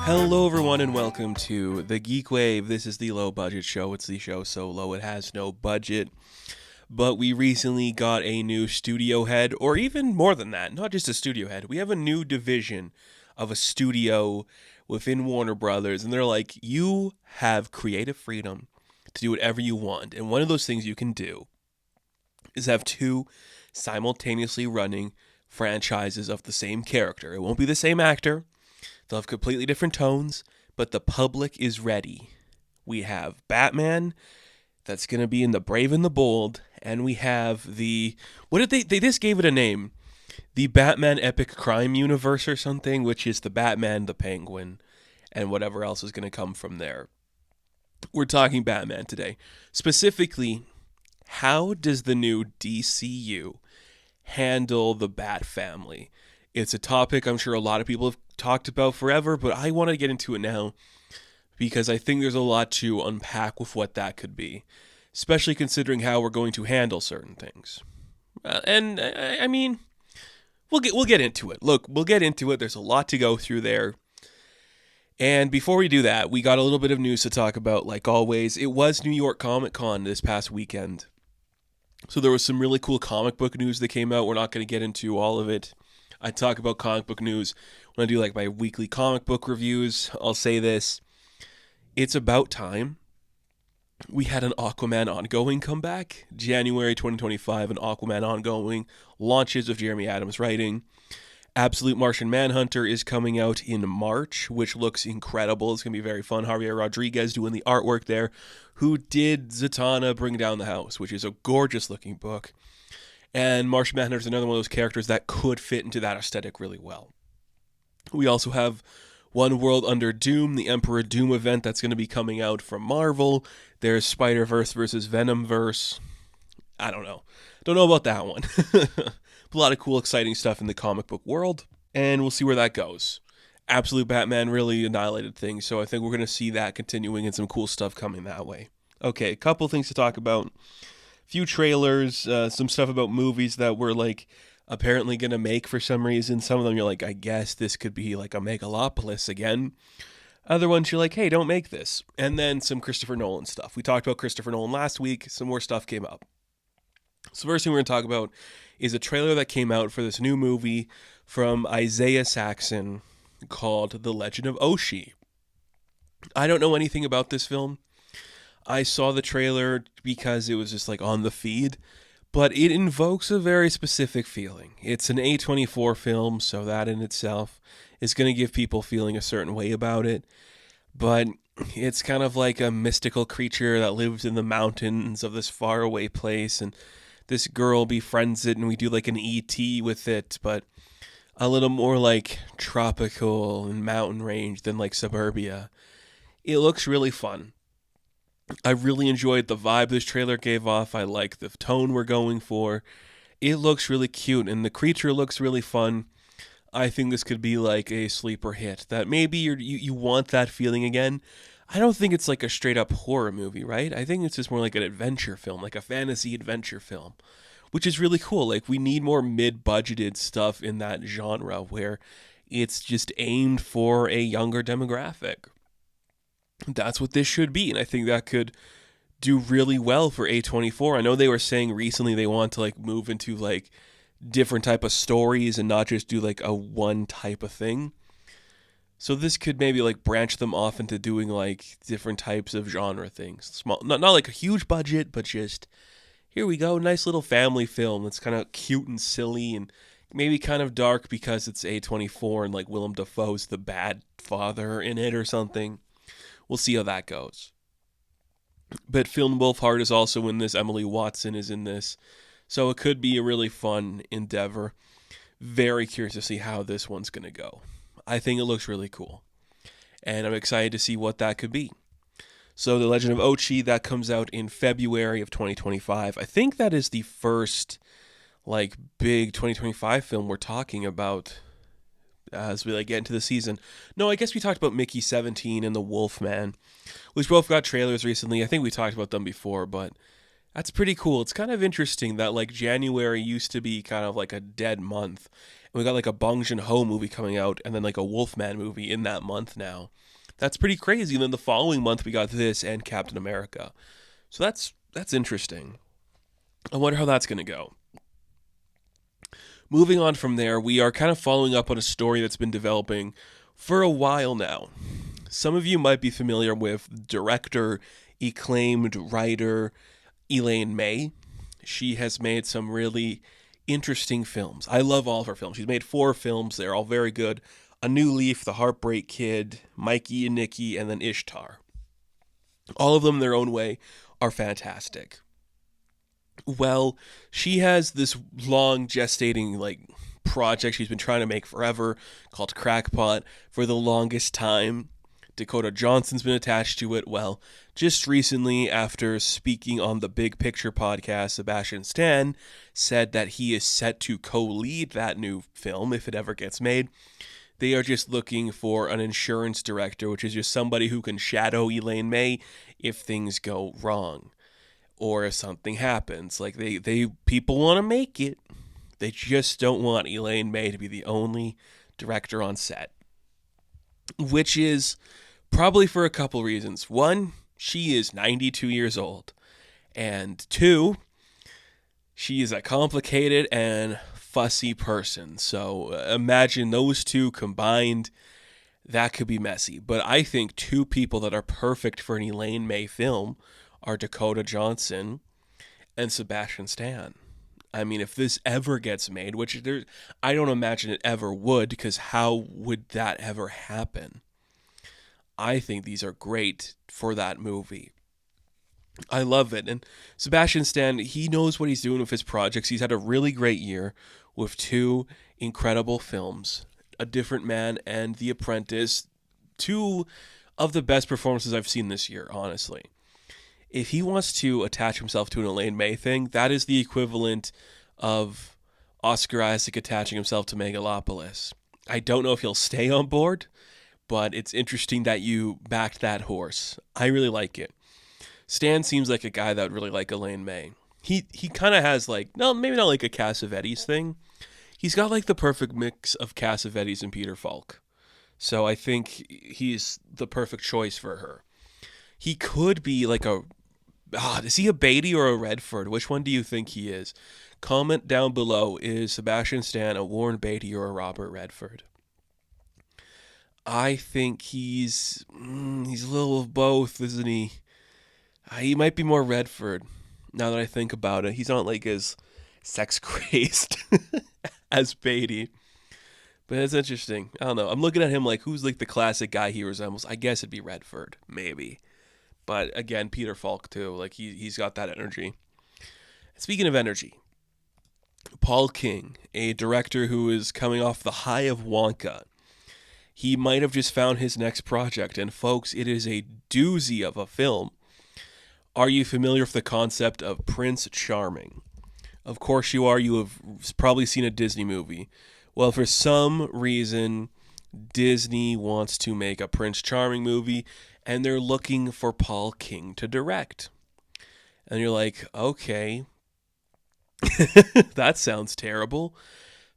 Hello everyone and welcome to the GeekWave. This is the low budget show. It's the show so low it has no budget. But we recently got a new studio head, or even more than that, not just a studio head. We have a new division of a studio within Warner Brothers, and they're like, you have creative freedom to do whatever you want. And one of those things you can do is have two simultaneously running franchises of the same character. It won't be the same actor. They'll have completely different tones, but the public is ready. We have Batman, that's going to be in The Brave and the Bold, and we have what did they just gave it a name. The Batman Epic Crime Universe or something, which is the Batman, the Penguin, and whatever else is going to come from there. We're talking Batman today. Specifically, how does the new DCU handle the Bat family? It's a topic I'm sure a lot of people have talked about forever, but I want to get into it now because I think there's a lot to unpack with what that could be, especially considering how we're going to handle certain things. I mean, we'll get into it. Look, we'll get into it. There's a lot to go through there. And before we do that, we got a little bit of news to talk about, like always. It was New York Comic Con this past weekend. So there was some really cool comic book news that came out. We're not going to get into all of it. I talk about comic book news when I do like my weekly comic book reviews. I'll say this. It's about time. We had an Aquaman ongoing come back. January 2025, an Aquaman ongoing launches of Jeremy Adams writing. Absolute Martian Manhunter is coming out in March, which looks incredible. It's going to be very fun. Javier Rodriguez doing the artwork there, who did Zatanna Bring Down the House, which is a gorgeous looking book. And Martian Manhunter is another one of those characters that could fit into that aesthetic really well. We also have One World Under Doom, the Emperor Doom event that's going to be coming out from Marvel. There's Spider-Verse versus Venomverse. I don't know. Don't know about that one. A lot of cool, exciting stuff in the comic book world. And we'll see where that goes. Absolute Batman really annihilated things, so I think we're going to see that continuing and some cool stuff coming that way. Okay, a couple things to talk about. Few trailers, some stuff about movies that we're like apparently going to make for some reason. Some of them you're like, I guess this could be like a Megalopolis again. Other ones you're like, hey, don't make this. And then some Christopher Nolan stuff. We talked about Christopher Nolan last week. Some more stuff came up. So first thing we're going to talk about is a trailer that came out for this new movie from Isaiah Saxon called The Legend of Ochi. I don't know anything about this film. I saw the trailer because it was just like on the feed, but it invokes a very specific feeling. It's an A24 film, so that in itself is going to give people feeling a certain way about it, but it's kind of like a mystical creature that lives in the mountains of this faraway place, and this girl befriends it, and we do like an E.T. with it, but a little more like tropical and mountain range than like suburbia. It looks really fun. I really enjoyed the vibe this trailer gave off. I like the tone we're going for. It looks really cute, and the creature looks really fun. I think this could be like a sleeper hit, that maybe you want that feeling again. I don't think it's like a straight-up horror movie, right? I think it's just more like an adventure film, like a fantasy adventure film, which is really cool. Like, we need more mid-budgeted stuff in that genre where it's just aimed for a younger demographic. That's what this should be, and I think that could do really well for A24. I know they were saying recently they want to like move into like different type of stories and not just do like a one type of thing. So this could maybe like branch them off into doing like different types of genre things. Small, not like a huge budget, but just here we go, nice little family film that's kind of cute and silly and maybe kind of dark because it's A24 and like Willem Dafoe's the bad father in it or something. We'll see how that goes. But Phil Wolfhard is also in this. Emily Watson is in this. So it could be a really fun endeavor. Very curious to see how this one's going to go. I think it looks really cool. And I'm excited to see what that could be. So The Legend of Ochi, that comes out in February of 2025. I think that is the first like big 2025 film we're talking about as we like get into the season. No, I guess we talked about Mickey 17 and The Wolfman, which both got trailers recently. I think we talked about them before, but that's pretty cool. It's kind of interesting that like January used to be kind of like a dead month, And we got like a Bong Joon-ho movie coming out, and then like a Wolfman movie in that month now. That's pretty crazy. And then the following month we got this and Captain America. So that's interesting. I wonder how that's going to go. Moving on from there, we are kind of following up on a story that's been developing for a while now. Some of you might be familiar with director, acclaimed writer Elaine May. She has made some really interesting films. I love all of her films. She's made 4 films. They're all very good. A New Leaf, The Heartbreak Kid, Mikey and Nikki, and then Ishtar. All of them in their own way are fantastic. Well, she has this long gestating project she's been trying to make forever called Crackpot for the longest time. Dakota Johnson's been attached to it. Well, just recently, after speaking on the Big Picture podcast, Sebastian Stan said that he is set to co-lead that new film if it ever gets made. They are just looking for an insurance director, which is just somebody who can shadow Elaine May if things go wrong or if something happens. Like they people want to make it. They just don't want Elaine May to be the only director on set, which is probably for a couple reasons. One, she is 92 years old. And 2, she is a complicated and fussy person. So imagine those 2 combined. That could be messy. But I think 2 people that are perfect for an Elaine May film are Dakota Johnson and Sebastian Stan. I mean, if this ever gets made, which I don't imagine it ever would, because how would that ever happen? I think these are great for that movie. I love it. And Sebastian Stan, he knows what he's doing with his projects. He's had a really great year with 2 incredible films, A Different Man and The Apprentice, 2 of the best performances I've seen this year, honestly. If he wants to attach himself to an Elaine May thing, that is the equivalent of Oscar Isaac attaching himself to Megalopolis. I don't know if he'll stay on board, but it's interesting that you backed that horse. I really like it. Stan seems like a guy that would really like Elaine May. He kind of has no, maybe not like a Cassavetes thing. He's got the perfect mix of Cassavetes and Peter Falk. So I think he's the perfect choice for her. He could be is he a Beatty or a Redford? Which one do you think he is? Comment down below, is Sebastian Stan a Warren Beatty or a Robert Redford? I think he's a little of both, isn't he? He might be more Redford, now that I think about it. He's not as sex crazed as Beatty. But it's interesting. I don't know. I'm looking at him who's the classic guy he resembles. I guess it'd be Redford, maybe. But again, Peter Falk too. He's got that energy. Speaking of energy, Paul King, a director who is coming off the high of Wonka. He might have just found his next project, and folks, it is a doozy of a film. Are you familiar with the concept of Prince Charming? Of course you are. You have probably seen a Disney movie. Well, for some reason, Disney wants to make a Prince Charming movie, and they're looking for Paul King to direct. And you're like, okay, that sounds terrible.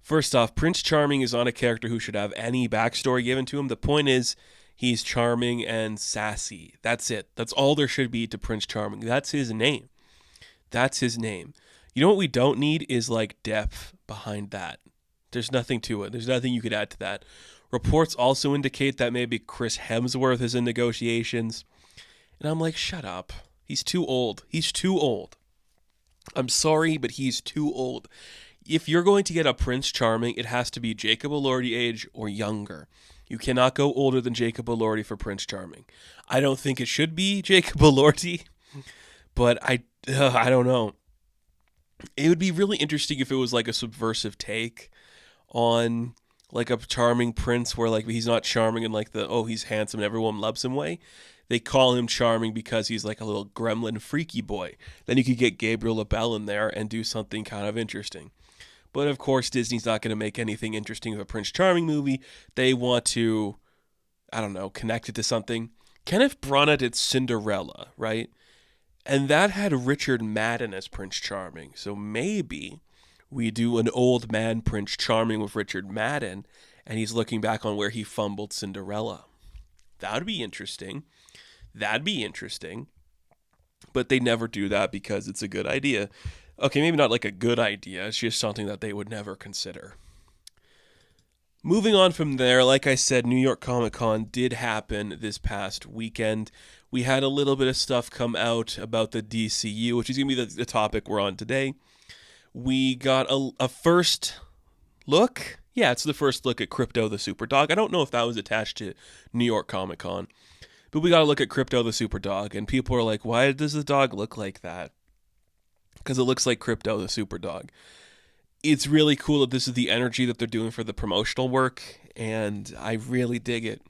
First off, Prince Charming is not a character who should have any backstory given to him. The point is, he's charming and sassy. That's it. That's all there should be to Prince Charming. That's his name. That's his name. You know what we don't need is depth behind that. There's nothing to it. There's nothing you could add to that. Reports also indicate that maybe Chris Hemsworth is in negotiations. And I'm like, shut up. He's too old. He's too old. I'm sorry, but he's too old. If you're going to get a Prince Charming, it has to be Jacob Elordi age or younger. You cannot go older than Jacob Elordi for Prince Charming. I don't think it should be Jacob Elordi, but I don't know. It would be really interesting if it was a subversive take on a charming prince where he's not charming in he's handsome and everyone loves him way. They call him charming because he's a little gremlin freaky boy. Then you could get Gabriel LaBelle in there and do something kind of interesting. But of course, Disney's not going to make anything interesting of a Prince Charming movie. They want to, connect it to something. Kenneth Branagh did Cinderella, right? And that had Richard Madden as Prince Charming. So maybe We do an old man Prince Charming with Richard Madden, and he's looking back on where he fumbled Cinderella. That would be interesting. That'd be interesting. But they never do that because it's a good idea. Okay, maybe not like a good idea. It's just something that they would never consider. Moving on from there, like I said, New York Comic Con did happen this past weekend. We had a little bit of stuff come out about the DCU, which is going to be the topic we're on today. We got a first look. Yeah, it's the first look at Crypto the Superdog. I don't know if that was attached to New York Comic Con, but we got to look at Crypto the Superdog, and people are like, why does the dog look like that? Because it looks like Crypto the Superdog. It's really cool that this is the energy that they're doing for the promotional work, and I really dig it.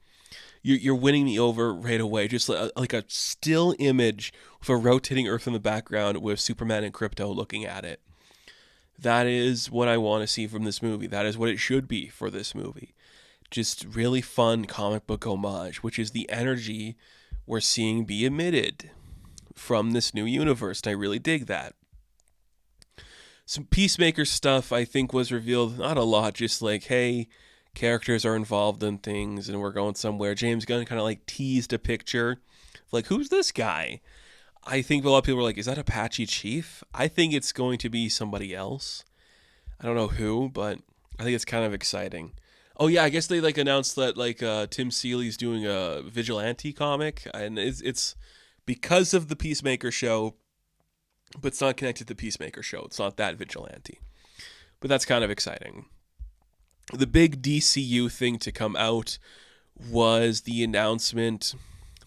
You're winning me over right away. Just like a still image with a rotating Earth in the background with Superman and Crypto looking at it. That is what I want to see from this movie. That is what it should be for this movie. Just really fun comic book homage, which is the energy we're seeing be emitted from this new universe, and I really dig that. Some Peacemaker stuff, I think, was revealed. Not a lot, just like, hey, characters are involved in things and we're going somewhere. James Gunn kind of like teased a picture. Like, who's this guy? I think a lot of people were like, is that Apache Chief? I think it's going to be somebody else. I don't know who, but I think it's kind of exciting. Oh yeah, I guess they like announced that like Tim Seeley's doing a Vigilante comic, and it's because of the Peacemaker show, but it's not connected to the Peacemaker show. It's not that Vigilante, but that's kind of exciting. The big DCU thing to come out was the announcement.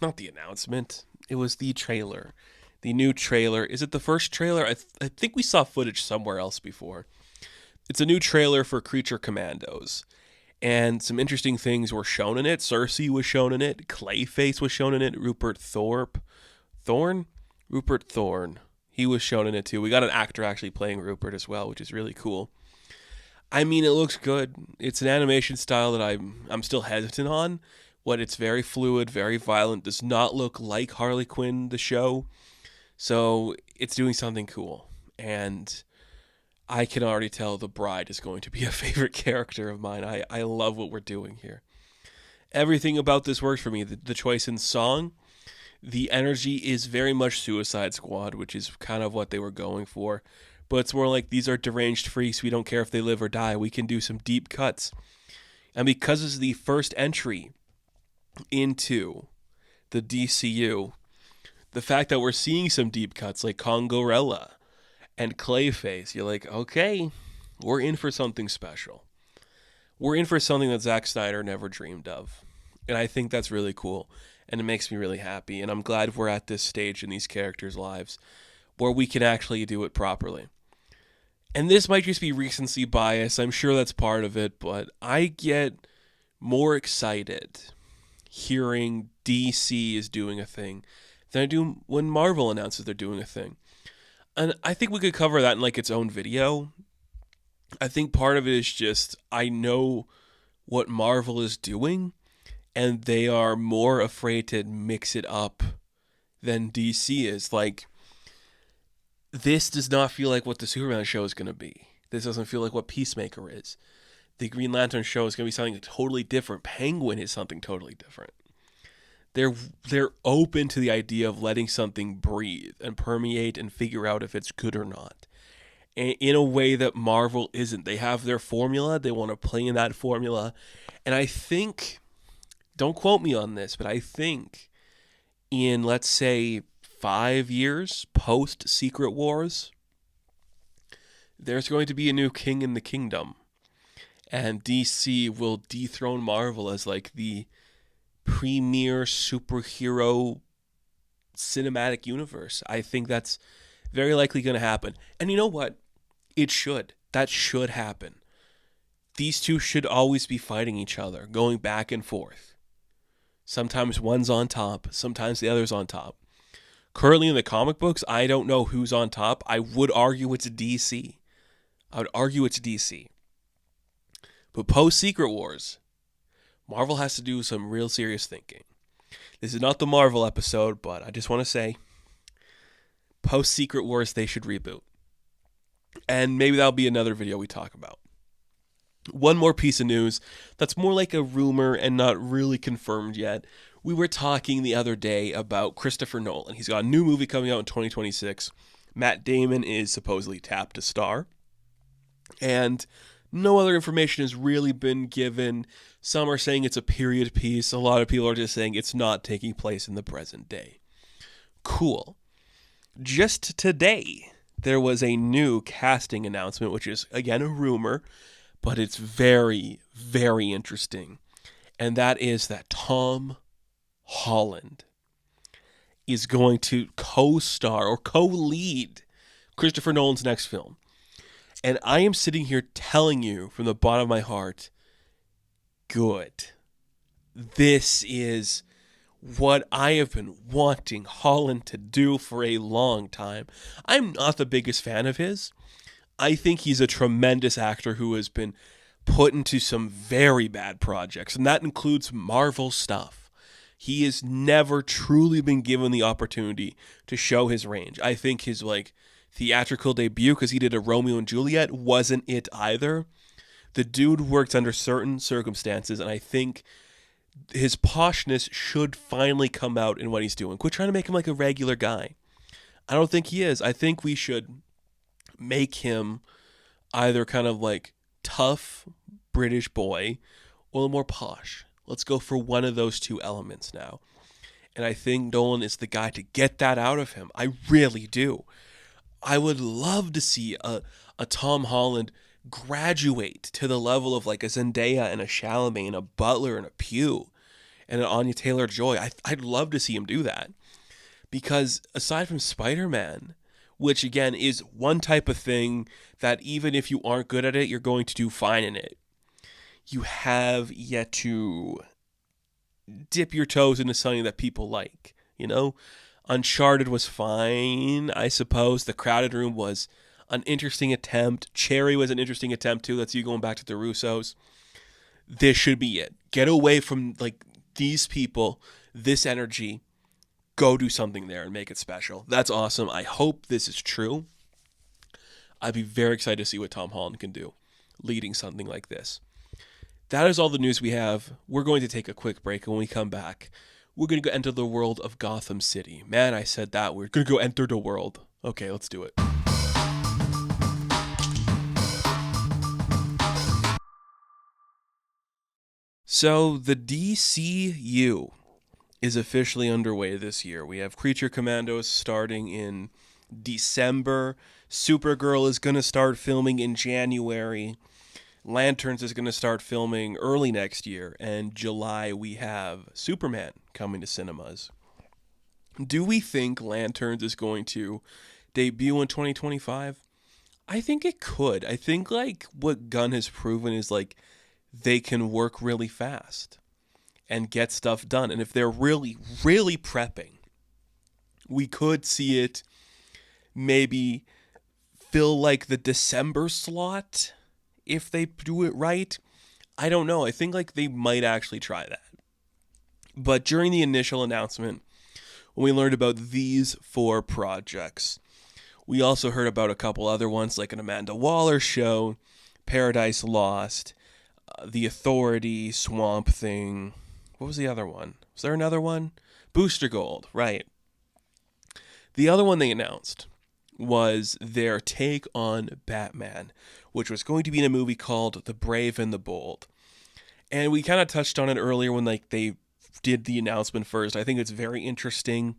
Not the announcement. It was the trailer. The new trailer. Is it the first trailer? I think we saw footage somewhere else before. It's a new trailer for Creature Commandos. And some interesting things were shown in it. Cersei was shown in it. Clayface was shown in it. Rupert Thorne? Rupert Thorne. He was shown in it too. We got an actor actually playing Rupert as well, which is really cool. I mean, it looks good. It's an animation style that I'm still hesitant on. It's very fluid, very violent. Does not look like Harley Quinn, the show. So it's doing something cool. And I can already tell the bride is going to be a favorite character of mine. I love what we're doing here. Everything about this works for me. The choice in song, the energy is very much Suicide Squad, which is kind of what they were going for. But it's more like these are deranged freaks. We don't care if they live or die. We can do some deep cuts. And because it's the first entry into the DCU, the fact that we're seeing some deep cuts like Kongorella and Clayface, you're like, okay, we're in for something special. We're in for something that Zack Snyder never dreamed of. And I think that's really cool. And it makes me really happy. And I'm glad we're at this stage in these characters' lives where we can actually do it properly. And this might just be recency bias. I'm sure that's part of it. But I get more excited hearing DC is doing a thing than I do when Marvel announces they're doing a thing. And I think we could cover that in like its own video. I think part of it is just I know what Marvel is doing, and they are more afraid to mix it up than DC is. Like, this does not feel like what the Superman show is going to be. This doesn't feel like what Peacemaker is. The Green Lantern show is going to be something totally different. Penguin is something totally different. They're open to the idea of letting something breathe and permeate and figure out if it's good or not. And in a way that Marvel isn't. They have their formula. They want to play in that formula. And I think, don't quote me on this, but I think in, let's say, 5 years post Secret Wars, there's going to be a new king in the kingdom. And DC will dethrone Marvel as like the premier superhero cinematic universe. I think that's very likely going to happen. And you know what? It should. That should happen. These two should always be fighting each other, going back and forth. Sometimes one's on top, sometimes the other's on top. Currently in the comic books, I don't know who's on top. I would argue it's DC. But post Secret Wars, Marvel has to do some real serious thinking. This is not the Marvel episode, but I just want to say, post Secret Wars, they should reboot. And maybe that'll be another video we talk about. One more piece of news that's more like a rumor and not really confirmed yet. We were talking the other day about Christopher Nolan. He's got a new movie coming out in 2026. Matt Damon is supposedly tapped to star. And no other information has really been given. Some are saying it's a period piece. A lot of people are just saying it's not taking place in the present day. Cool. Just today, there was a new casting announcement, which is, again, a rumor, but it's very, very interesting. And that is that Tom Holland is going to co-star or co-lead Christopher Nolan's next film. And I am sitting here telling you from the bottom of my heart, good. This is what I have been wanting Holland to do for a long time. I'm not the biggest fan of his. I think he's a tremendous actor who has been put into some very bad projects, and that includes Marvel stuff. He has never truly been given the opportunity to show his range. I think his theatrical debut, because he did a Romeo and Juliet, wasn't it either. The dude worked under certain circumstances, and I think his poshness should finally come out in what he's doing. Quit trying to make him like a regular guy. I don't think he is. I think we should make him either kind of like tough British boy or more posh. Let's go for one of those two elements now. And I think Nolan is the guy to get that out of him. I really do. I would love to see a Tom Holland graduate to the level of like a Zendaya and a Chalamet and a Butler and a Pugh and an Anya Taylor-Joy. I'd love to see him do that. Because aside from Spider-Man, which again is one type of thing that even if you aren't good at it, you're going to do fine in it, you have yet to dip your toes into something that people like, you know? Uncharted was fine, I suppose. The Crowded Room was an interesting attempt. Cherry was an interesting attempt too. That's you going back to the Russos. This should be it. Get away from like these people, this energy. Go do something there and make it special. That's awesome. I hope this is true. I'd be very excited to see what Tom Holland can do leading something like this. That is all the news we have. We're going to take a quick break, and when we come back, we're going to go enter the world of Gotham City. Man, I said that. We're going to go enter the world. Okay, let's do it. So, the DCU is officially underway this year. We have Creature Commandos starting in December. Supergirl is going to start filming in January. Lanterns is going to start filming early next year. And July, we have Superman coming to cinemas. Do we think Lanterns is going to debut in 2025? I think it could. I think like what Gunn has proven is like they can work really fast and get stuff done. And if they're really, really prepping, we could see it maybe fill like the December slot if they do it right. I don't know. I think like they might actually try that. But during the initial announcement, when we learned about these 4 projects, we also heard about a couple other ones like an Amanda Waller show, Paradise Lost, The Authority, Swamp Thing. What was the other one? Was there another one? Booster Gold, right. The other one they announced was their take on Batman, which was going to be in a movie called The Brave and the Bold. And we kind of touched on it earlier when like they did the announcement first. I think it's very interesting.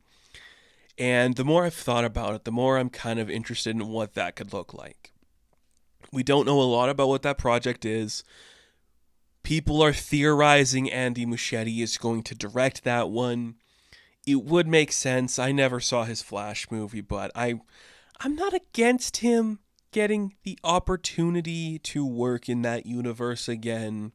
And the more I've thought about it, the more I'm kind of interested in what that could look like. We don't know a lot about what that project is. People are theorizing Andy Muschietti is going to direct that one. It would make sense. I never saw his Flash movie, but I'm not against him getting the opportunity to work in that universe again.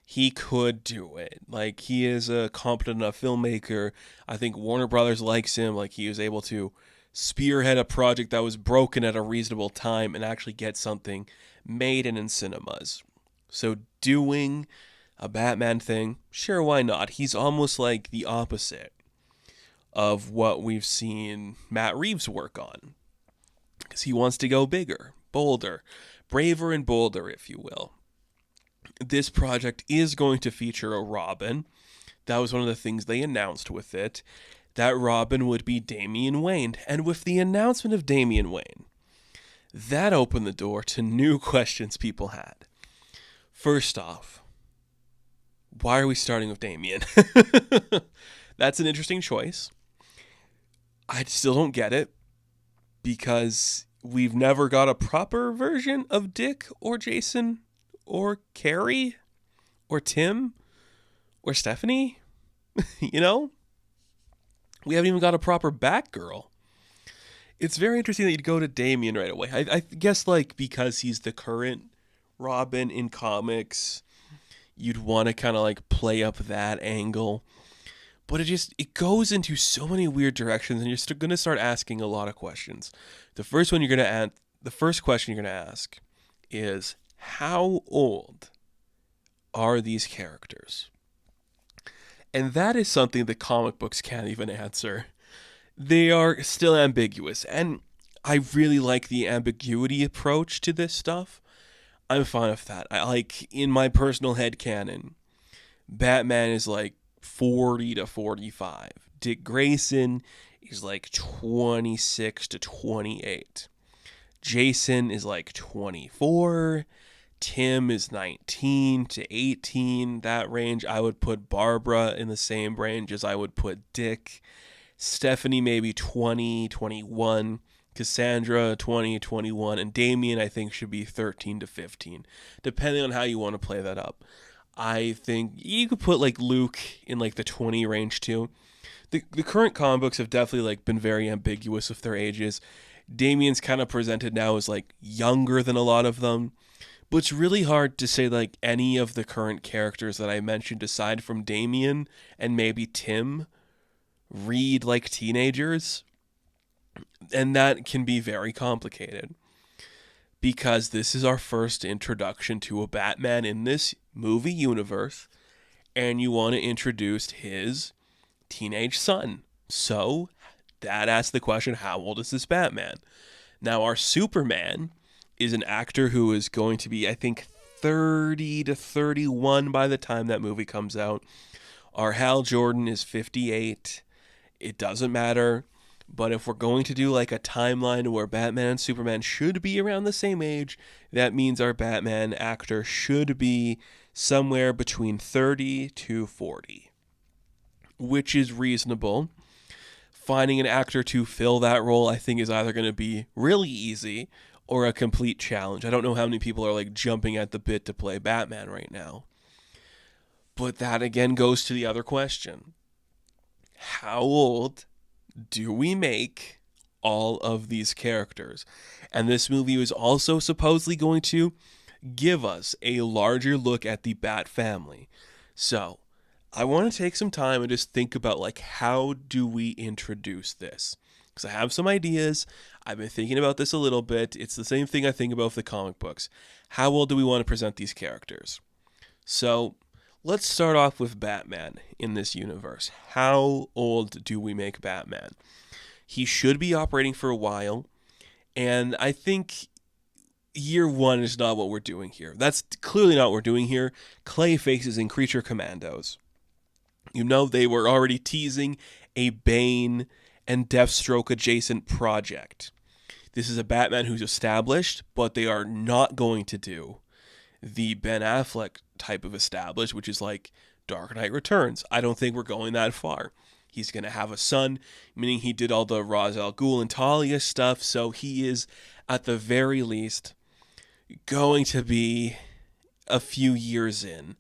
He could do it. Like, he is a competent enough filmmaker. I think Warner Brothers likes him. Like, he was able to spearhead a project that was broken at a reasonable time and actually get something made and in cinemas. So doing a Batman thing, sure, why not? He's almost like the opposite of what we've seen Matt Reeves work on, because he wants to go bigger. bolder, braver and bolder, if you will. This project is going to feature a Robin. That was one of the things they announced with it. That Robin would be Damian Wayne. And with the announcement of Damian Wayne, that opened the door to new questions people had. First off, why are we starting with Damian? That's an interesting choice. I still don't get it, because we've never got a proper version of Dick or Jason or Carrie or Tim or Stephanie. You know? We haven't even got a proper Batgirl. It's very interesting that you'd go to Damian right away. I guess, like, because he's the current Robin in comics, you'd want to kind of, like, play up that angle. But it goes into so many weird directions, and you're going to start asking a lot of questions. The first question you're going to ask is, how old are these characters? And that is something that comic books can't even answer. They are still ambiguous, and I really like the ambiguity approach to this stuff. I'm fine with that. In my personal headcanon, Batman is like 40 to 45. Dick Grayson is like 26 to 28. Jason is like 24. Tim is 19 to 18. That range. I would put Barbara in the same range as I would put Dick. Stephanie maybe 20, 21. Cassandra 20, 21. And Damian, I think, should be 13 to 15, depending on how you want to play that up. I think you could put like Luke in like the 20 range too. The current comic books have definitely like been very ambiguous with their ages. Damian's kind of presented now as like younger than a lot of them. But it's really hard to say like any of the current characters that I mentioned aside from Damian and maybe Tim read like teenagers. And that can be very complicated, because this is our first introduction to a Batman in this movie universe, and you want to introduce his teenage son. So that asks the question, how old is this Batman? Now, our Superman is an actor who is going to be, I think, 30 to 31 by the time that movie comes out. Our Hal Jordan is 58. It doesn't matter. But if we're going to do like a timeline where Batman and Superman should be around the same age, that means our Batman actor should be somewhere between 30 to 40, which is reasonable. Finding an actor to fill that role, I think, is either going to be really easy or a complete challenge. I don't know how many people are like jumping at the bit to play Batman right now. But that again goes to the other question. How old do we make all of these characters? And this movie was also supposedly going to give us a larger look at the Bat family. So I want to take some time and just think about like, how do we introduce this? Because I have some ideas. I've been thinking about this a little bit. It's the same thing I think about with the comic books. How old do we want to present these characters? So let's start off with Batman in this universe. How old do we make Batman? He should be operating for a while, and I think year one is not what we're doing here. That's clearly not what we're doing here. Clayface is in Creature Commandos. You know, they were already teasing a Bane and Deathstroke adjacent project. This is a Batman who's established, but they are not going to do the Ben Affleck type of established, which is like Dark Knight Returns. I don't think we're going that far. He's going to have a son, meaning he did all the Ra's al Ghul and Talia stuff, so he is, at the very least, going to be a few years in.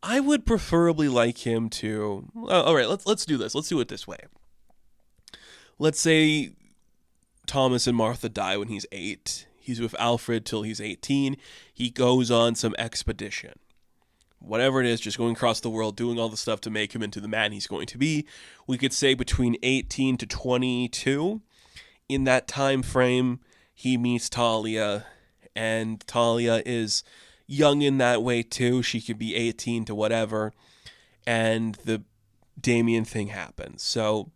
I would preferably like him to... all right, let's do this. Let's do it this way. Let's say Thomas and Martha die when he's 8. He's with Alfred till he's 18. He goes on some expedition. Whatever it is, just going across the world, doing all the stuff to make him into the man he's going to be. We could say between 18 to 22. In that time frame, he meets Talia, and Talia is young in that way too. She could be 18 to whatever, and the Damian thing happens. So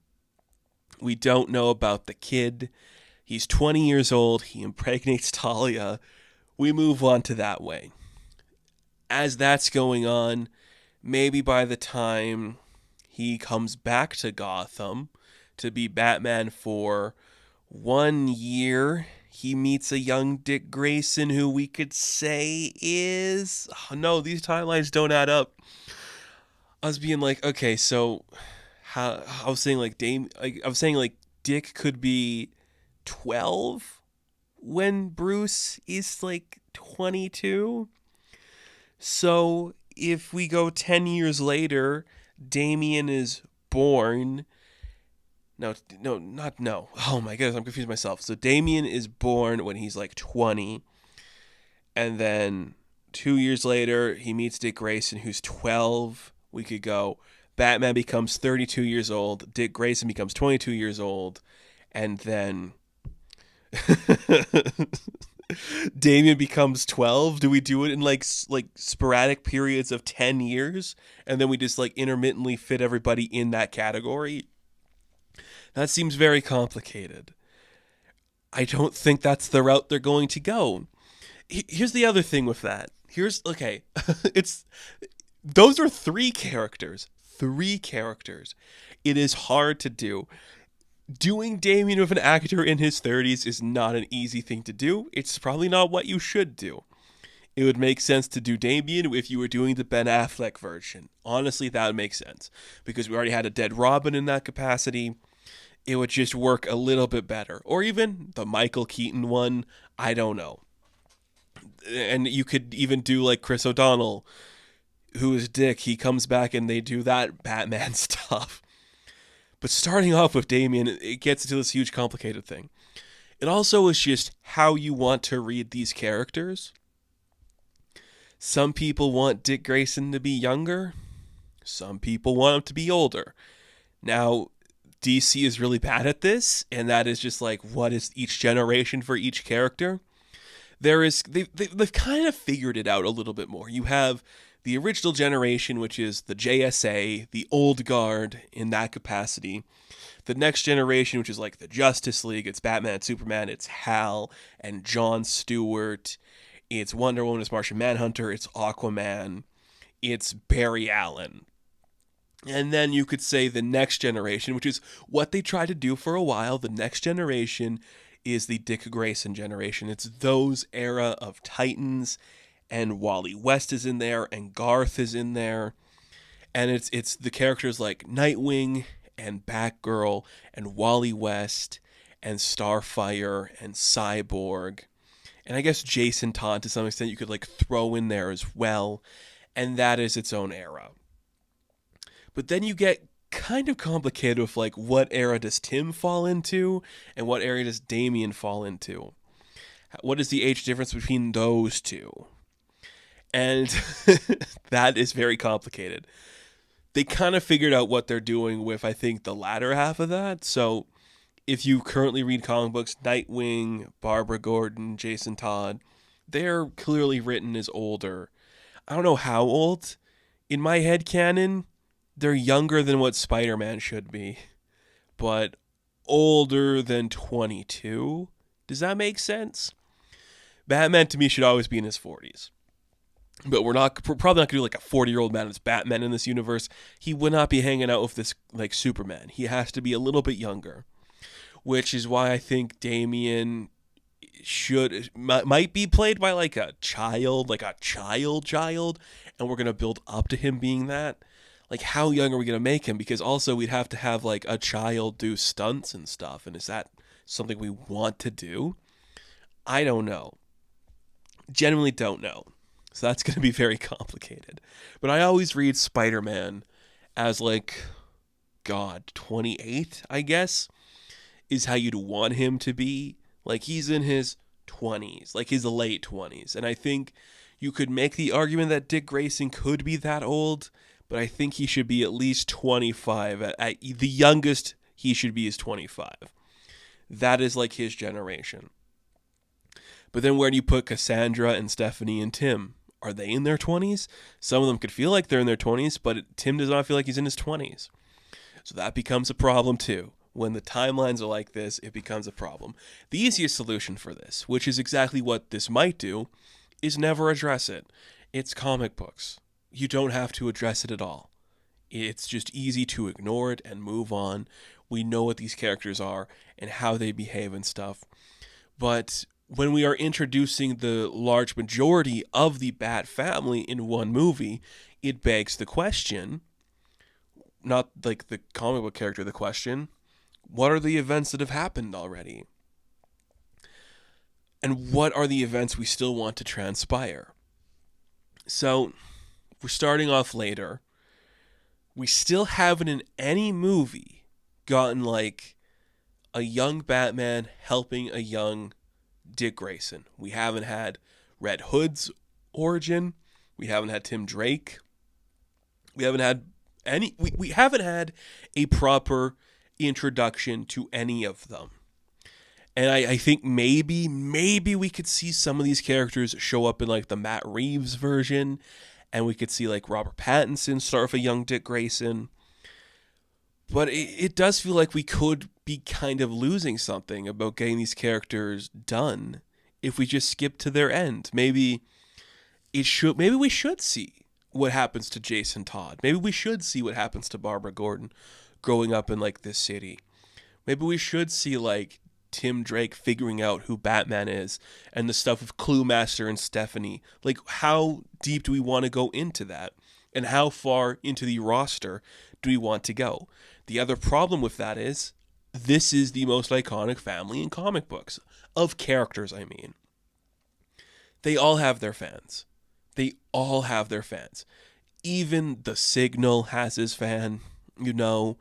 we don't know about the kid. He's 20 years old. He impregnates Talia. We move on to that way. As that's going on, maybe by the time he comes back to Gotham to be Batman for 1 year, he meets a young Dick Grayson who we could say is... Oh, no, these timelines don't add up. I was being like, okay, so how I was saying like Dick could be 12 when Bruce is like 22. So if we go 10 years later, Damian is born. No. Oh my goodness, I'm confusing myself. So Damian is born when he's like 20. And then 2 years later, he meets Dick Grayson, who's 12. We could go, Batman becomes 32 years old. Dick Grayson becomes 22 years old. And then Damian becomes 12. Do we do it in like sporadic periods of 10 years? And then we just like intermittently fit everybody in that category? That seems very complicated. I don't think that's the route they're going to go. Here's the other thing with that. Those are 3 characters. 3 characters. It is hard to do. Doing Damian with an actor in his 30s is not an easy thing to do. It's probably not what you should do. It would make sense to do Damian if you were doing the Ben Affleck version. Honestly, that would make sense. Because we already had a dead Robin in that capacity. It would just work a little bit better. Or even the Michael Keaton one. I don't know. And you could even do like Chris O'Donnell, who is Dick. He comes back and they do that Batman stuff. But starting off with Damian, it gets into this huge complicated thing. It also is just how you want to read these characters. Some people want Dick Grayson to be younger. Some people want him to be older. Now, DC is really bad at this, and that is just like, what is each generation for each character? They've kind of figured it out a little bit more. You have the original generation, which is the JSA, the old guard in that capacity. The next generation, which is like the Justice League, it's Batman and Superman, it's Hal and Jon Stewart, it's Wonder Woman, it's Martian Manhunter, it's Aquaman, it's Barry Allen. And then you could say the next generation, which is what they tried to do for a while. The next generation is the Dick Grayson generation. It's those era of Titans, and Wally West is in there, and Garth is in there. And it's the characters like Nightwing and Batgirl and Wally West and Starfire and Cyborg. And I guess Jason Todd, to some extent, you could like throw in there as well. And that is its own era. But then you get kind of complicated with like, what era does Tim fall into and what era does Damian fall into? What is the age difference between those two? And that is very complicated. They kind of figured out what they're doing with, I think, the latter half of that. So if you currently read comic books, Nightwing, Barbara Gordon, Jason Todd, they're clearly written as older. I don't know how old. In my head canon, they're younger than what Spider-Man should be, but older than 22. Does that make sense? Batman to me should always be in his 40s. But we're probably not going to do like a 40-year-old man as Batman in this universe. He would not be hanging out with this like Superman. He has to be a little bit younger, which is why I think Damian might be played by like a child, and we're going to build up to him being that. Like, how young are we going to make him? Because also we'd have to have like a child do stunts and stuff. And is that something we want to do? I don't know. Genuinely don't know. So that's going to be very complicated. But I always read Spider-Man as like, 28, I guess, is how you'd want him to be. Like, he's in his 20s, like his late 20s. And I think you could make the argument that Dick Grayson could be that old, but I think he should be at least 25. At the youngest he should be is 25. That is like his generation. But then where do you put Cassandra and Stephanie and Tim? Are they in their 20s? Some of them could feel like they're in their 20s, but Tim does not feel like he's in his 20s. So that becomes a problem too. When the timelines are like this, it becomes a problem. The easiest solution for this, which is exactly what this might do, is never address it. It's comic books. You don't have to address it at all. It's just easy to ignore it and move on. We know what these characters are and how they behave and stuff. But when we are introducing the large majority of the Bat family in one movie, it begs the question, not like the comic book character, the question, what are the events that have happened already? And what are the events we still want to transpire? So, we're starting off later. We still haven't in any movie gotten like a young Batman helping a young Dick Grayson. We haven't had Red Hood's origin. We haven't had Tim Drake. We haven't had we haven't had a proper introduction to any of them. And I think maybe we could see some of these characters show up in like the Matt Reeves version, and we could see like Robert Pattinson start with a young Dick Grayson. But it does feel like we could be kind of losing something about getting these characters done if we just skip to their end. Maybe we should see what happens to Jason Todd. Maybe we should see what happens to Barbara Gordon growing up in like this city. Maybe we should see like Tim Drake figuring out who Batman is and the stuff with Clue Master and Stephanie. Like, how deep do we want to go into that? And how far into the roster do we want to go? The other problem with that is this is the most iconic family in comic books. Of characters, I mean. They all have their fans. Even the Signal has his fan, you know.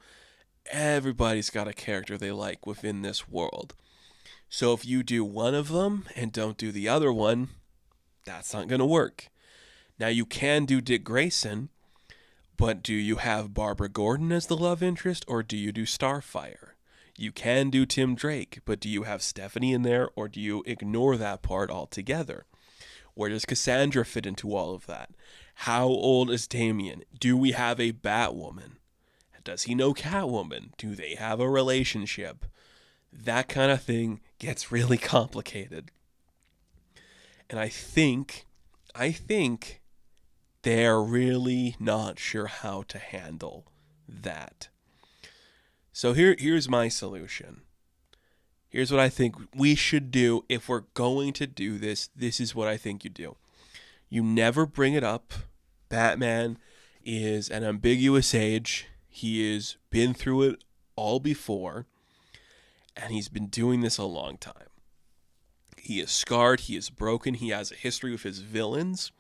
Everybody's got a character they like within this world. So if you do one of them and don't do the other one, that's not going to work. Now you can do Dick Grayson, but do you have Barbara Gordon as the love interest, or do you do Starfire? You can do Tim Drake, but do you have Stephanie in there, or do you ignore that part altogether? Where does Cassandra fit into all of that? How old is Damian? Do we have a Batwoman? Does he know Catwoman? Do they have a relationship? That kind of thing gets really complicated. And I think they're really not sure how to handle that. So here's my solution. Here's what I think we should do if we're going to do this. This is what I think you do. You never bring it up. Batman is an ambiguous age. He has been through it all before, and he's been doing this a long time. He is scarred, he is broken, he has a history with his villains,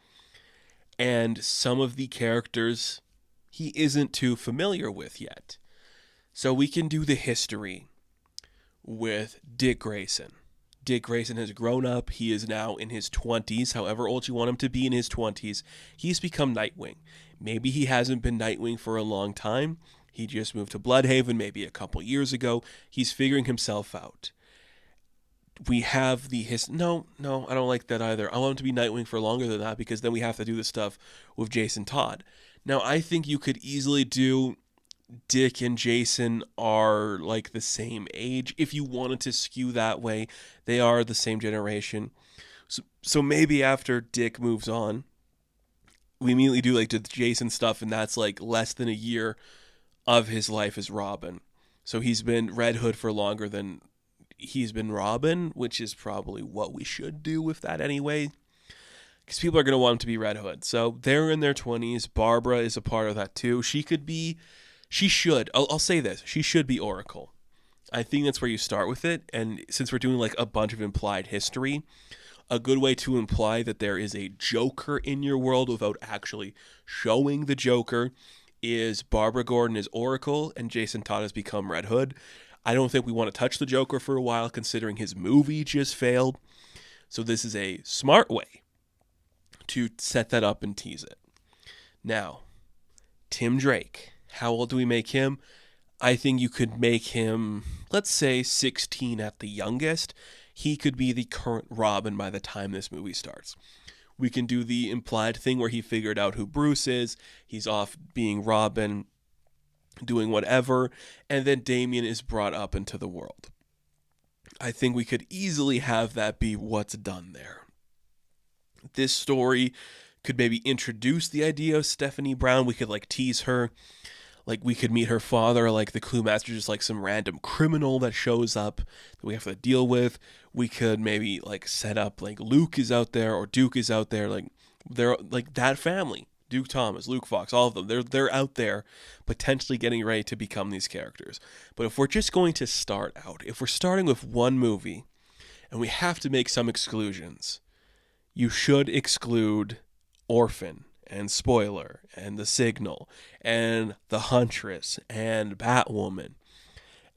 and some of the characters he isn't too familiar with yet. So we can do the history with Dick Grayson. Dick Grayson has grown up. He is now in his 20s, however old you want him to be in his 20s. He's become Nightwing. Maybe he hasn't been Nightwing for a long time. He just moved to Bloodhaven maybe a couple years ago. He's figuring himself out. We have the No, I don't like that either. I want him to be Nightwing for longer than that, because then we have to do the stuff with Jason Todd. Now, I think you could easily do Dick and Jason are like the same age. If you wanted to skew that way, they are the same generation. So maybe after Dick moves on, we immediately do like the Jason stuff, and that's like less than a year of his life as Robin. So he's been Red Hood for longer than he's been Robin, which is probably what we should do with that anyway, because people are going to want him to be Red Hood. So they're in their 20s. Barbara is a part of that too. I'll say this, she should be Oracle. I think that's where you start with it, and since we're doing like a bunch of implied history, a good way to imply that there is a Joker in your world without actually showing the Joker is Barbara Gordon is Oracle and Jason Todd has become Red Hood. I don't think we want to touch the Joker for a while, considering his movie just failed. So this is a smart way to set that up and tease it. Now, Tim Drake. How old do we make him? I think you could make him, let's say, 16 at the youngest. He could be the current Robin by the time this movie starts. We can do the implied thing where he figured out who Bruce is. He's off being Robin. doing whatever, and then Damien is brought up into the world. I think we could easily have that be what's done there. This story could maybe introduce the idea of Stephanie Brown. We could like tease her. Like we could meet her father, like the Clue Master, just like some random criminal that shows up that we have to deal with. We could maybe like set up like Luke is out there or Duke is out there, like they're like that family. Duke Thomas, Luke Fox, all of them. They're out there potentially getting ready to become these characters. But if we're just going to start out, if we're starting with one movie and we have to make some exclusions, you should exclude Orphan and Spoiler and The Signal and The Huntress and Batwoman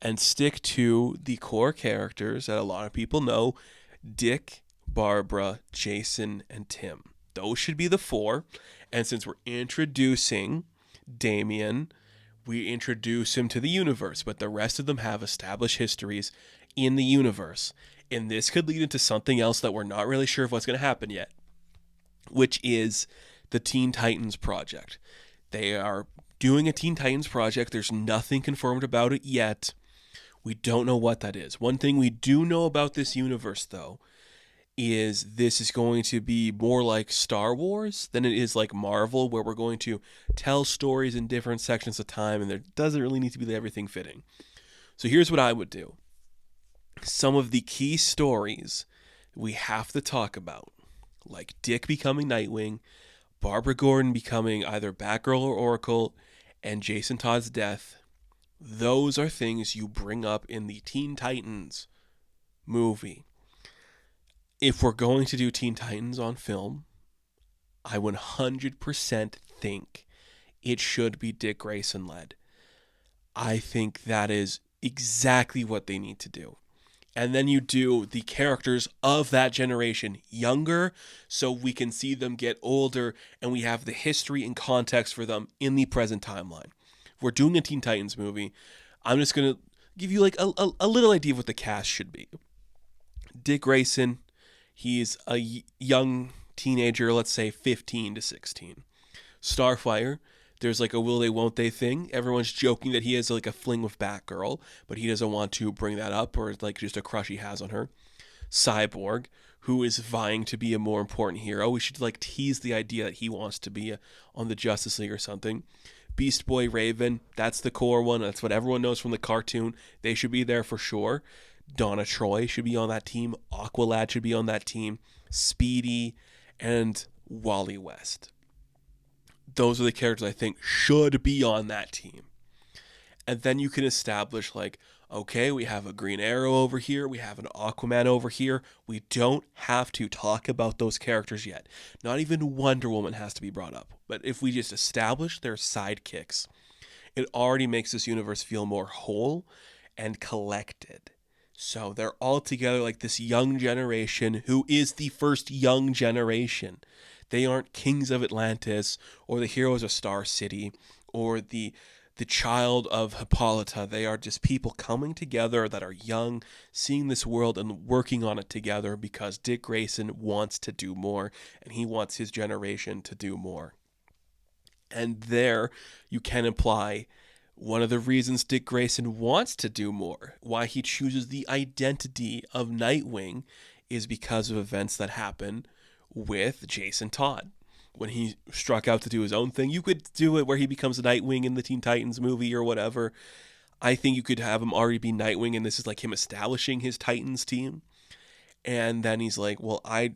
and stick to the core characters that a lot of people know: Dick, Barbara, Jason, and Tim. Those should be the four. And since we're introducing Damien, we introduce him to the universe, but the rest of them have established histories in the universe. And this could lead into something else that we're not really sure of what's going to happen yet, which is the Teen Titans project. They are doing a Teen Titans project. There's nothing confirmed about it yet. We don't know what that is. One thing we do know about this universe, though, is this is going to be more like Star Wars than it is like Marvel, where we're going to tell stories in different sections of time, and there doesn't really need to be everything fitting. So here's what I would do. Some of the key stories we have to talk about, like Dick becoming Nightwing, Barbara Gordon becoming either Batgirl or Oracle, and Jason Todd's death, those are things you bring up in the Teen Titans movie. If we're going to do Teen Titans on film, I 100% think it should be Dick Grayson led. I think that is exactly what they need to do. And then you do the characters of that generation younger, so we can see them get older and we have the history and context for them in the present timeline. If we're doing a Teen Titans movie, I'm just going to give you like a little idea of what the cast should be. Dick Grayson, he's a young teenager, let's say 15 to 16. Starfire, there's like a will they won't they thing. Everyone's joking that he has like a fling with Batgirl, but he doesn't want to bring that up, or like just a crush he has on her. Cyborg, who is vying to be a more important hero. We should like tease the idea that he wants to be on the Justice League or something. Beast Boy, Raven, that's the core one. That's what everyone knows from the cartoon. They should be there for sure. Donna Troy should be on that team. Aqualad should be on that team. Speedy and Wally West. Those are the characters I think should be on that team. And then you can establish like, okay, we have a Green Arrow over here. We have an Aquaman over here. We don't have to talk about those characters yet. Not even Wonder Woman has to be brought up. But if we just establish their sidekicks, it already makes this universe feel more whole and collected. So they're all together like this young generation who is the first young generation. They aren't kings of Atlantis or the heroes of Star City or the child of Hippolyta. They are just people coming together that are young, seeing this world and working on it together because Dick Grayson wants to do more and he wants his generation to do more. And there you can imply one of the reasons Dick Grayson wants to do more, why he chooses the identity of Nightwing, is because of events that happen with Jason Todd. When he struck out to do his own thing, you could do it where he becomes Nightwing in the Teen Titans movie or whatever. I think you could have him already be Nightwing and this is like him establishing his Titans team. And then he's like, well, I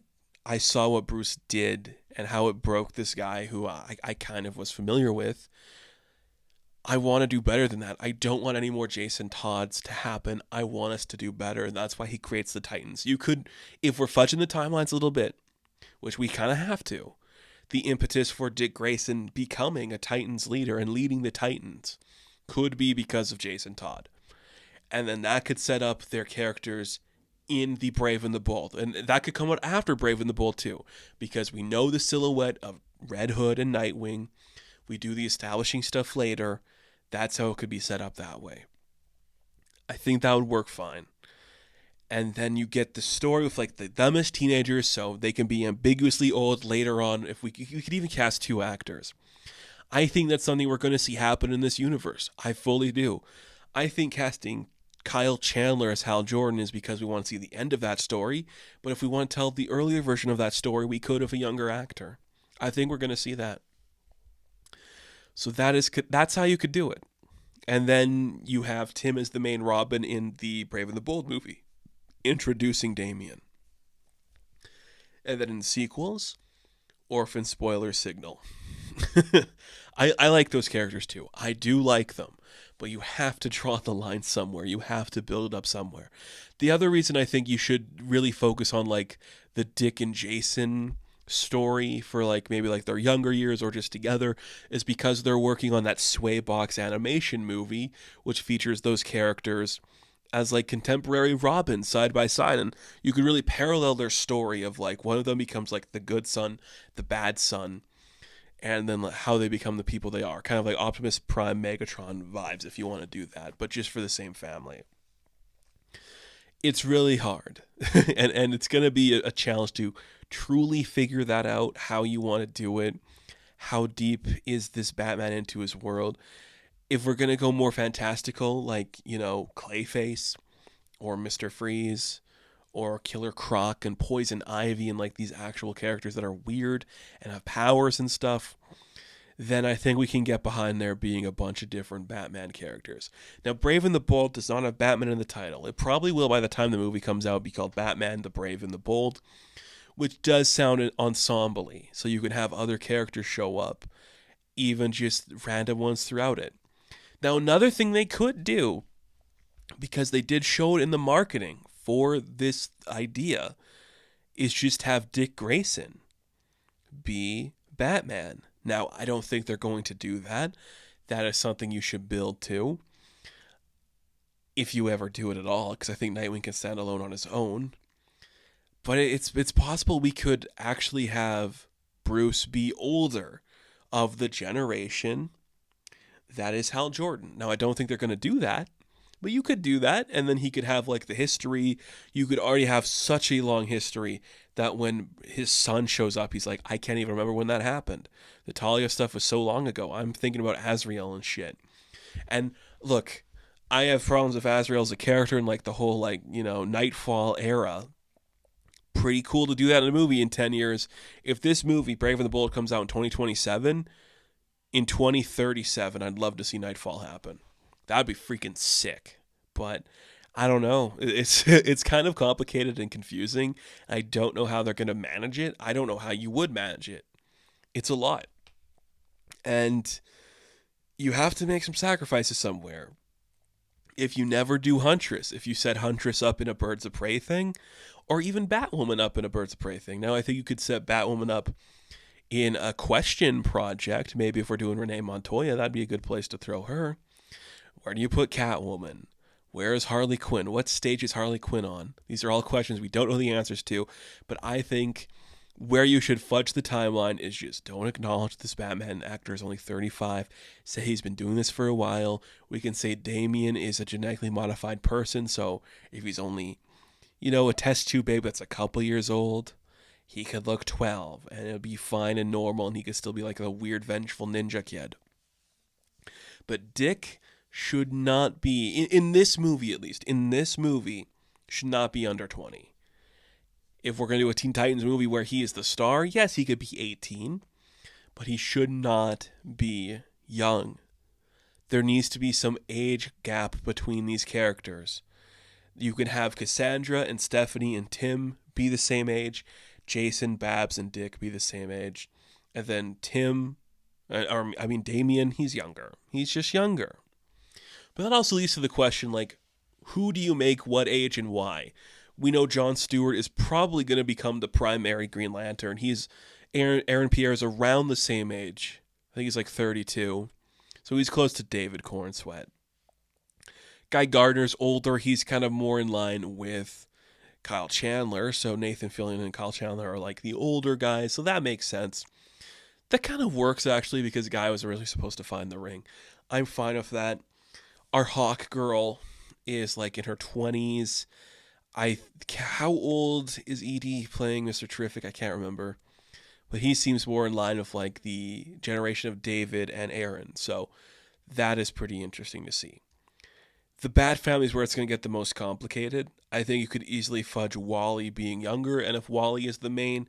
saw what Bruce did and how it broke this guy who I kind of was familiar with. I want to do better than that. I don't want any more Jason Todds to happen. I want us to do better. And that's why he creates the Titans. You could, if we're fudging the timelines a little bit, which we kind of have to, the impetus for Dick Grayson becoming a Titans leader and leading the Titans could be because of Jason Todd. And then that could set up their characters in the Brave and the Bold. And that could come out after Brave and the Bold too, because we know the silhouette of Red Hood and Nightwing. We do the establishing stuff later. That's how it could be set up that way. I think that would work fine. And then you get the story with like them as teenagers, so they can be ambiguously old later on. If we could even cast two actors. I think that's something we're going to see happen in this universe. I fully do. I think casting Kyle Chandler as Hal Jordan is because we want to see the end of that story. But if we want to tell the earlier version of that story, we could with a younger actor. I think we're going to see that. So that's how you could do it. And then you have Tim as the main Robin in the Brave and the Bold movie, introducing Damien. And then in sequels, Orphan Spoiler Signal. I like those characters too. I do like them. But you have to draw the line somewhere. You have to build it up somewhere. The other reason I think you should really focus on like the Dick and Jason story for like maybe like their younger years or just together is because they're working on that Sway Box animation movie, which features those characters as like contemporary Robins side by side, and you could really parallel their story of like one of them becomes like the good son, the bad son, and then how they become the people they are, kind of like Optimus Prime Megatron vibes if you want to do that, but just for the same family. It's really hard and it's going to be a challenge to truly figure that out, how you want to do it, how deep is this Batman into his world. If we're going to go more fantastical, like, Clayface or Mr. Freeze or Killer Croc and Poison Ivy and like these actual characters that are weird and have powers and stuff, then I think we can get behind there being a bunch of different Batman characters. Now, Brave and the Bold does not have Batman in the title. It probably will by the time the movie comes out be called Batman, the Brave and the Bold, which does sound ensemble-y, so you can have other characters show up, even just random ones throughout it. Now, another thing they could do, because they did show it in the marketing for this idea, is just have Dick Grayson be Batman. Now, I don't think they're going to do that. That is something you should build to, if you ever do it at all, because I think Nightwing can stand alone on his own. But it's possible we could actually have Bruce be older, of the generation that is Hal Jordan. Now, I don't think they're going to do that, but you could do that, and then he could have like the history. You could already have such a long history that when his son shows up, he's like, I can't even remember when that happened. The Talia stuff was so long ago. I'm thinking about Azrael and shit. And look, I have problems with Azrael as a character and like the whole like, Nightfall era. Pretty cool to do that in a movie in 10 years. If this movie, Brave and the Bold, comes out in 2027, in 2037, I'd love to see Nightfall happen. That'd be freaking sick. But I don't know. It's kind of complicated and confusing. I don't know how they're going to manage it. I don't know how you would manage it. It's a lot. And you have to make some sacrifices somewhere. If you never do Huntress, if you set Huntress up in a Birds of Prey thing, or even Batwoman up in a Birds of Prey thing. Now, I think you could set Batwoman up in a Question project. Maybe if we're doing Renee Montoya, that'd be a good place to throw her. Where do you put Catwoman? Where is Harley Quinn? What stage is Harley Quinn on? These are all questions we don't know the answers to, but I think where you should fudge the timeline is just don't acknowledge this Batman actor is only 35. Say he's been doing this for a while. We can say Damien is a genetically modified person, so if he's only, a test tube babe that's a couple years old, he could look 12, and it'll be fine and normal, and he could still be like a weird, vengeful ninja kid. But Dick should not be, in this movie at least, should not be under 20. If we're going to do a Teen Titans movie where he is the star, yes, he could be 18, but he should not be young. There needs to be some age gap between these characters. You can have Cassandra and Stephanie and Tim be the same age, Jason, Babs, and Dick be the same age, and then Damien, he's younger. He's just younger. But that also leads to the question, like, who do you make what age and why? We know Jon Stewart is probably going to become the primary Green Lantern. Aaron Pierre is around the same age. I think he's like 32. So he's close to David Cornsweet. Guy Gardner's older. He's kind of more in line with Kyle Chandler. So Nathan Fillion and Kyle Chandler are like the older guys. So that makes sense. That kind of works, actually, because Guy was really supposed to find the ring. I'm fine with that. Our Hawk girl is like in her 20s. How old is Edie playing Mr. Terrific? I can't remember. but he seems more in line with like the generation of David and Aaron. So that is pretty interesting to see. The Bat Family is where it's going to get the most complicated. I think you could easily fudge Wally being younger, and if Wally is the main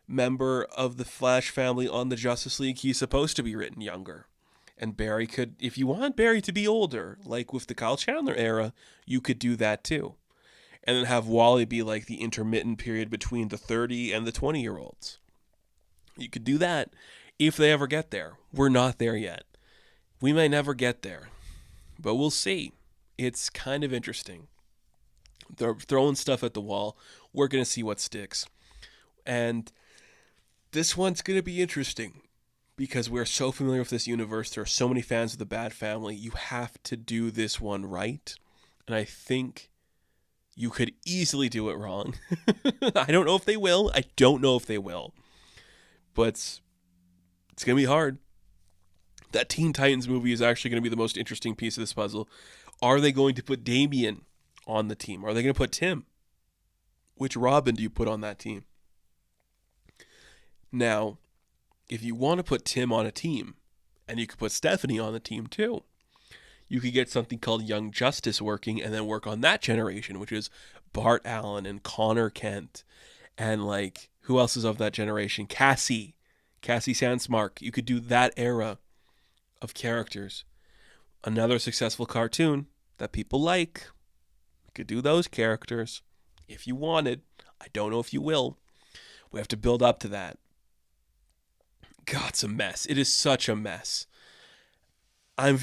member of the Flash family on the Justice League, he's supposed to be written younger. And Barry could, if you want Barry to be older, like with the Kyle Chandler era, you could do that too. And then have Wally be like the intermittent period between the 30 and the 20-year-olds. You could do that if they ever get there. We're not there yet. We may never get there, but we'll see. It's kind of interesting. They're throwing stuff at the wall. We're going to see what sticks. And this one's going to be interesting because we're so familiar with this universe. There are so many fans of the Bat Family. You have to do this one right. And I think you could easily do it wrong. I don't know if they will. But it's going to be hard. That Teen Titans movie is actually going to be the most interesting piece of this puzzle. Are they going to put Damian on the team? Are they going to put Tim? Which Robin do you put on that team? Now, if you want to put Tim on a team, and you could put Stephanie on the team too, you could get something called Young Justice working and then work on that generation, which is Bart Allen and Connor Kent. And like, who else is of that generation? Cassie Sandsmark. You could do that era of characters. Another successful cartoon that people like. You could do those characters if you wanted. I don't know if you will. We have to build up to that. God, it's a mess. It is such a mess. I'm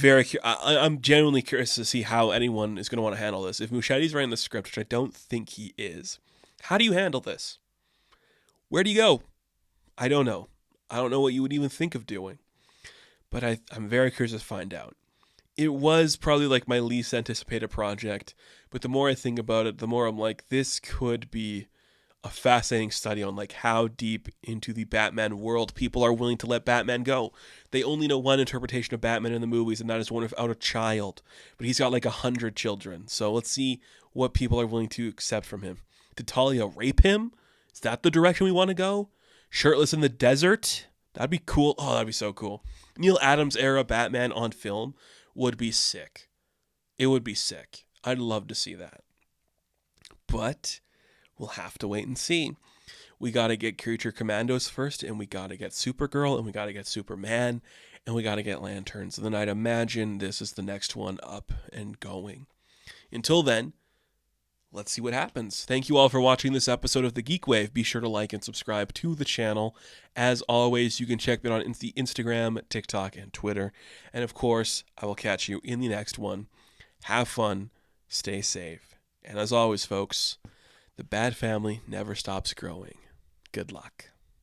genuinely curious to see how anyone is going to want to handle this. If Muschietti's writing the script, which I don't think he is, how do you handle this? Where do you go? I don't know. I don't know what you would even think of doing. But I'm very curious to find out. It was probably like my least anticipated project, but the more I think about it, the more I'm like, this could be a fascinating study on like how deep into the Batman world people are willing to let Batman go. They only know one interpretation of Batman in the movies, and that is one without a child. But he's got like 100 children. So let's see what people are willing to accept from him. Did Talia rape him? Is that the direction we want to go? Shirtless in the desert? That'd be cool. Oh, that'd be so cool. Neil Adams era Batman on film would be sick. It would be sick. I'd love to see that. But we'll have to wait and see. We got to get Creature Commandos first, and we got to get Supergirl, and we got to get Superman, and we got to get Lanterns. And then I'd imagine this is the next one up and going. Until then, let's see what happens. Thank you all for watching this episode of the GeekWave. Be sure to like and subscribe to the channel. As always, you can check me out on the Instagram, TikTok, and Twitter. And of course, I will catch you in the next one. Have fun. Stay safe. And as always, folks, the Bat Family never stops growing. Good luck.